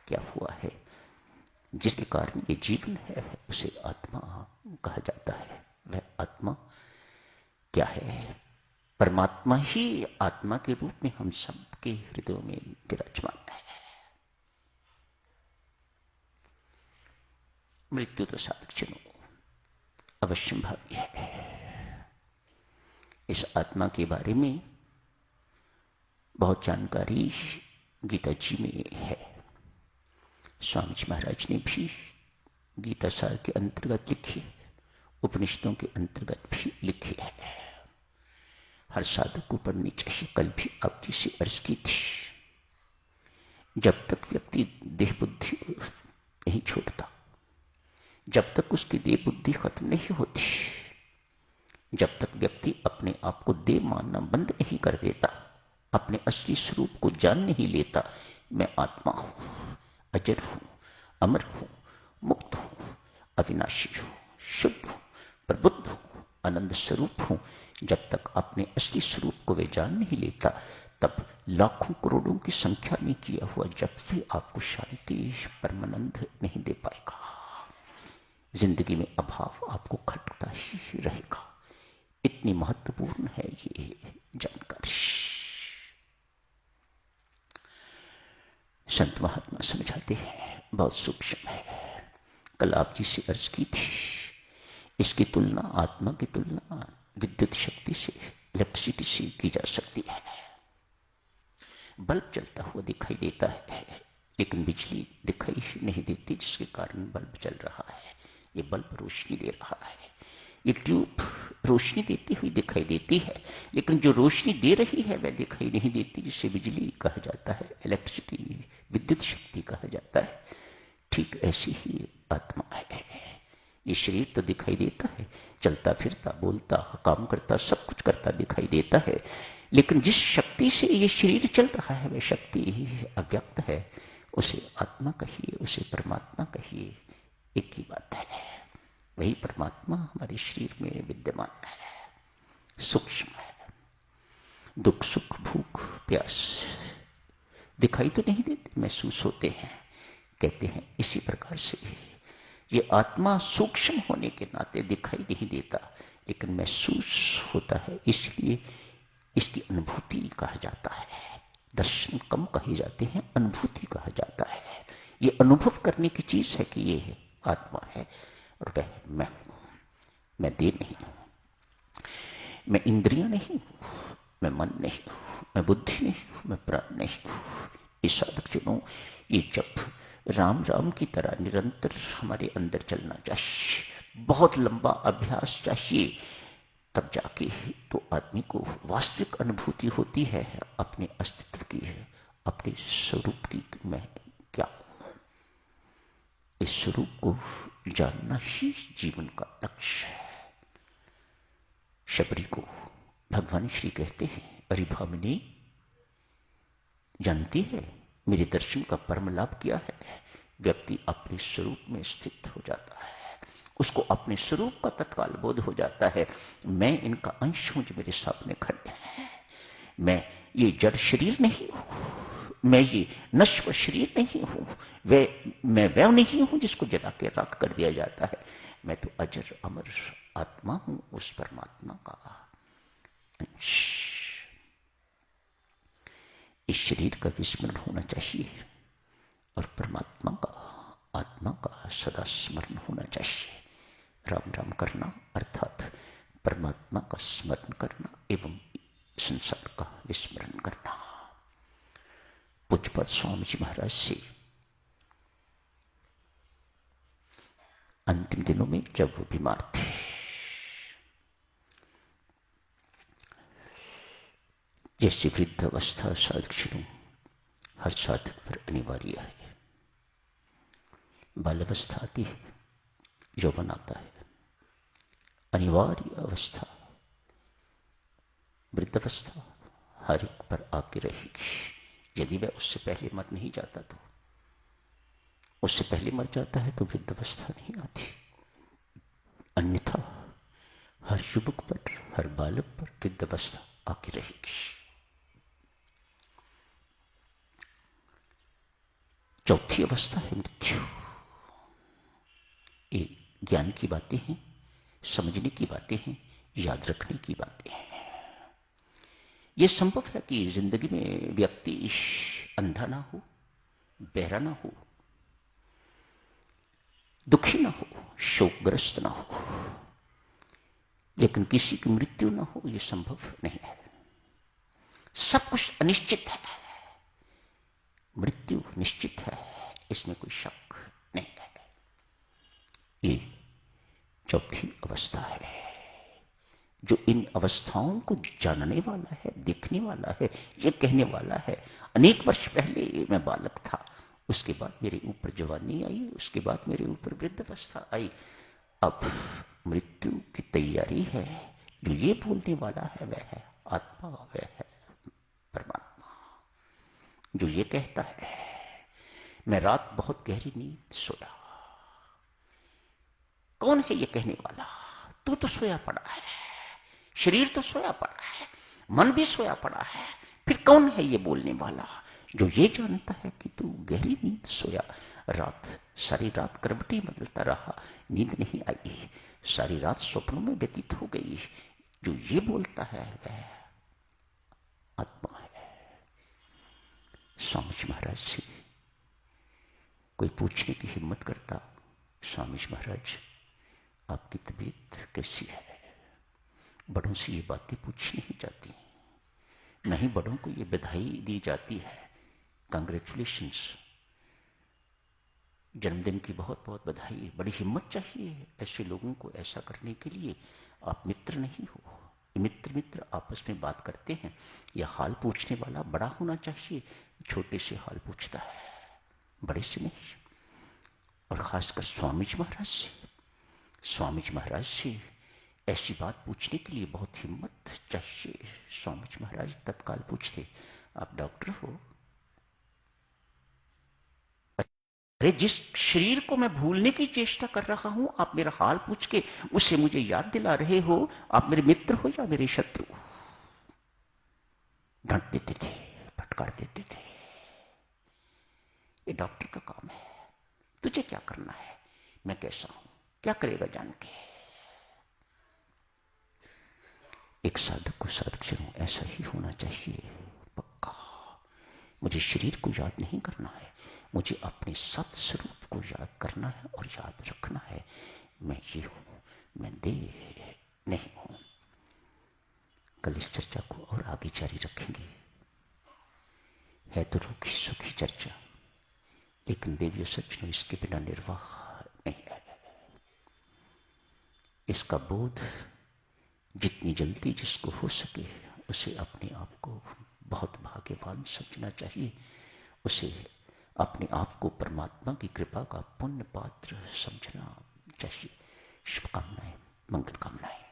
क्या हुआ है, जिसके कारण ये जीवन है, उसे आत्मा कहा जाता है। वह आत्मा क्या है? परमात्मा ही आत्मा के रूप में हम सबके हृदयों में विराजमान है। मृत्यु तो साधक अवश्य भावी है। इस आत्मा के बारे में बहुत जानकारी गीता जी में है। स्वामी जी महाराज ने भी गीता सार के अंतर्गत लिखी, उपनिषदों के अंतर्गत भी लिखी है। हर साधक को पढ़नी चाहिए। कल भी आप जी से अर्ज की थी, जब तक व्यक्ति देह बुद्धि नहीं छोड़ता, जब तक उसकी देह बुद्धि खत्म नहीं होती, जब तक व्यक्ति अपने आप को देह मानना बंद नहीं कर देता, अपने असली स्वरूप को जान नहीं लेता, मैं आत्मा हूं, अजर हूं, अमर हूं, मुक्त हूं, अविनाशी हूं, शुद्ध हूं, प्रबुद्ध हूं, आनंद स्वरूप हूं, जब तक अपने असली स्वरूप को वे जान नहीं लेता, तब लाखों करोड़ों की संख्या में किया हुआ जब से आपको शांति परमानंद नहीं दे पाएगा। जिंदगी में अभाव आपको खटकता ही रहेगा। इतनी महत्वपूर्ण है ये जानकारी। संत महात्मा समझाते हैं, बहुत सूक्ष्म है। कल आप जी से अर्ज की थी, इसकी तुलना, आत्मा की तुलना विद्युत शक्ति से, इलेक्ट्रिसिटी से की जा सकती है। बल्ब जलता हुआ दिखाई देता है, लेकिन बिजली दिखाई नहीं देती, जिसके कारण बल्ब जल रहा है। ये बल्ब रोशनी दे रहा है। ये ट्यूब रोशनी देती हुई दिखाई देती है, लेकिन जो रोशनी दे रही है वह दिखाई नहीं देती, जिसे बिजली कहा जाता है, इलेक्ट्रिसिटी, विद्युत शक्ति कहा जाता है। ठीक ऐसी ही आत्मा है। ये शरीर तो दिखाई देता है, चलता फिरता, बोलता, काम करता, सब कुछ करता दिखाई देता है, लेकिन जिस शक्ति से ये शरीर चल रहा है वह शक्ति अव्यक्त है। उसे आत्मा कहिए, उसे परमात्मा कहिए, एक ही बात है। वही परमात्मा हमारे शरीर में विद्यमान है, सूक्ष्म है। दुख सुख भूख प्यास दिखाई तो नहीं देते, महसूस होते हैं। कहते हैं इसी प्रकार से ये आत्मा सूक्ष्म होने के नाते दिखाई नहीं देता, लेकिन महसूस होता है, इसलिए इसकी अनुभूति कहा जाता है। दर्शन कम कहे जाते हैं, अनुभूति कहा जाता है। ये अनुभव करने की चीज है कि ये आत्मा है और वह मैं हूं। मैं देह नहीं हूं, मैं इंद्रियां नहीं हूं, मैं मन नहीं हूं, मैं बुद्धि नहीं हूं, मैं प्राण नहीं हूं। ये साधक जनों, ये जब राम राम की तरह निरंतर हमारे अंदर चलना चाहिए, बहुत लंबा अभ्यास चाहिए, तब जाके तो आदमी को वास्तविक अनुभूति होती है अपने अस्तित्व की, है अपने स्वरूप की। मैं क्या हूं? इस स्वरूप को जानना ही जीवन का लक्ष्य है। शबरी को भगवान श्री कहते हैं, अरे भामिनी, जानती है मेरे दर्शन का परम लाभ क्या है? व्यक्ति अपने स्वरूप में स्थित हो जाता है, उसको अपने स्वरूप का तत्काल बोध हो जाता है। मैं इनका अंश हूं जो मेरे सामने खड़े हैं। मैं ये जड़ शरीर नहीं हूं, मैं ये नश्वर शरीर नहीं हूं, मैं वह नहीं हूं जिसको जला के राख कर दिया जाता है। मैं तो अजर अमर आत्मा हूं, उस परमात्मा का अंश। इस शरीर का विस्मरण होना चाहिए और परमात्मा का, आत्मा का सदा स्मरण होना चाहिए। राम राम करना अर्थात परमात्मा का स्मरण करना एवं संसार का विस्मरण करना। पूज्यपाद स्वामी जी महाराज से अंतिम दिनों में जब वो बीमार थे, जैसे वृद्धावस्था साधक हर साधक पर अनिवार्य है, बाल्यावस्था आती है, यौवन आता है, अनिवार्य अवस्था वृद्धावस्था हर एक पर आके रहेगी। यदि वह उससे पहले मर नहीं जाता तो, उससे पहले मर जाता है तो वृद्धावस्था नहीं आती, अन्यथा हर युवक पर, हर बालक पर वृद्धावस्था आके रहेगी। चौथी अवस्था है मृत्यु। ये ज्ञान की बातें हैं, समझने की बातें हैं, याद रखने की बातें हैं। यह संभव है कि जिंदगी में व्यक्ति अंधा ना हो, बहरा ना हो, दुखी ना हो, शोकग्रस्त ना हो, लेकिन किसी की मृत्यु ना हो, यह संभव नहीं है। सब कुछ अनिश्चित है, मृत्यु निश्चित है, इसमें कोई शक नहीं है। ये चौथी अवस्था है। जो इन अवस्थाओं को जानने वाला है, देखने वाला है, ये कहने वाला है, अनेक वर्ष पहले मैं बालक था, उसके बाद मेरे ऊपर जवानी आई, उसके बाद मेरे ऊपर वृद्धावस्था आई, अब मृत्यु की तैयारी है। जो ये बोलने वाला है वह है आत्मा, वह है परमात्मा। जो ये कहता है मैं रात बहुत गहरी नींद सोया, कौन है ये कहने वाला? तू तो सोया पड़ा है, शरीर तो सोया पड़ा है, मन भी सोया पड़ा है, फिर कौन है ये बोलने वाला? जो ये जानता है कि तू गहरी नींद सोया, रात सारी रात करवटी बदलता रहा, नींद नहीं आई, सारी रात स्वप्नों में व्यतीत हो गई, जो ये बोलता है वह आत्मा है। स्वामी जी महाराज से कोई पूछने की हिम्मत करता, स्वामी जी महाराज आपकी तबीयत कैसी है? बड़ों से ये बातें पूछी नहीं जाती, नहीं बड़ों को ये बधाई दी जाती है, कांग्रेचुलेशंस, जन्मदिन की बहुत बहुत बधाई। बड़ी हिम्मत चाहिए ऐसे लोगों को ऐसा करने के लिए। आप मित्र नहीं हो, मित्र मित्र आपस में बात करते हैं। यह हाल पूछने वाला बड़ा होना चाहिए, छोटे से हाल पूछता है, बड़े से नहीं। और खासकर स्वामी जी महाराज से, स्वामी जी महाराज से ऐसी बात पूछने के लिए बहुत हिम्मत चाहिए। स्वामी जी महाराज तत्काल पूछते, आप डॉक्टर हो? अरे जिस शरीर को मैं भूलने की चेष्टा कर रहा हूं, आप मेरा हाल पूछ के उससे मुझे याद दिला रहे हो। आप मेरे मित्र हो या मेरे शत्रु? डांट देते थे, फटकार देते थे। ये डॉक्टर का काम है, तुझे क्या करना है? मैं कैसा हूं, क्या करेगा जान के? एक साधक को साधक जनों ऐसा ही होना चाहिए, पक्का। मुझे शरीर को याद नहीं करना है, मुझे अपने सत स्वरूप को याद करना है और याद रखना है। मैं ये हूं, मैं देह नहीं हूं। कल इस चर्चा को और आगे जारी रखेंगे। है तो रूखी सुखी चर्चा, लेकिन देवियों सज्जनों इसके बिना निर्वाह नहीं है। इसका बोध जितनी जल्दी जिसको हो सके उसे अपने आप को बहुत भाग्यवान समझना चाहिए, उसे अपने आप को परमात्मा की कृपा का पुण्य पात्र समझना चाहिए। शुभकामनाएं, मंगल कामनाएं।